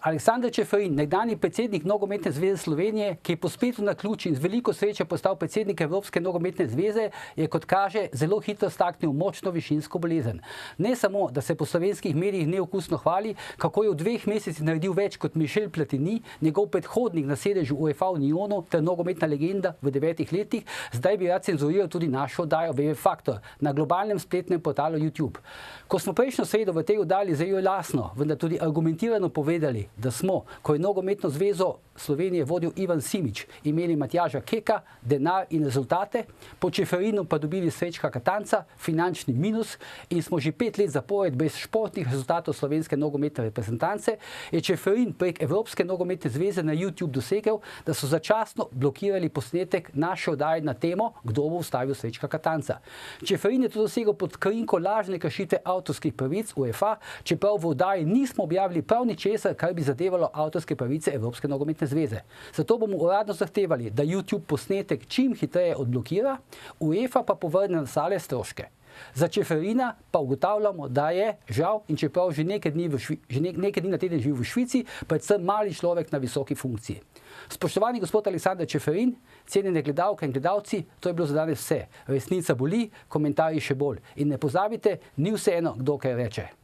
Aleksander Čeferin, nekdanji predsednik Nogometne zveze Slovenije, ki je po spletu naključij in z veliko sreče postal predsednik Evropske nogometne zveze, je, kot kaže, zelo hitro staknil močno višinsko bolezen. Ne samo, da se po slovenskih medijih neokusno hvali, kako je v 2 mesecih naredil več kot Michel Platini, njegov predhodnik na sedežu UEFA v Nyonu ter nogometna legenda v 9 letih, zdaj bi rad cenzuriral tudi našo oddajo WW Faktor na globalnem spletnem portalu YouTube. Ko smo prejšnjo sredo v tej oddaji zelo jasno, vendar tudi argumentirano povedali, da smo, ko je Nogometno zvezo Slovenije vodil Ivan Simič, imeli Matjaža Keka, denar in rezultate, po Čeferinu pa dobili Srečka Katanca, finančni minus in smo že 5 let zapored brez športnih rezultatov slovenske nogometne reprezentance, je Čeferin prek Evropske nogometne zveze na YouTube dosegel, da so začasno blokirali posnetek naše oddaje na temo, kdo bo ustavil Srečka Katanca. Čeferin je to dosegel pod krinko lažne kršitve avtorskih pravic UEFA, čeprav v oddaji nismo objavili prav ničesar, kar bi zadevalo avtorske pravice Evropske nogometne zveze. Zato bomo uradno zahtevali, da YouTube posnetek čim hitreje odblokira, UEFA pa povrne nastale stroške. Za Čeferina pa ugotavljamo, da je, žal, in čeprav že nekaj dni na teden živi v Švici, predvsem mali človek na visoki funkciji. Spoštovani gospod Aleksander Čeferin, cenjene gledalke in gledalci, to je bilo za danes vse. Resnica boli, komentarji še bolj. In ne pozabite, ni vseeno, kdo kaj reče.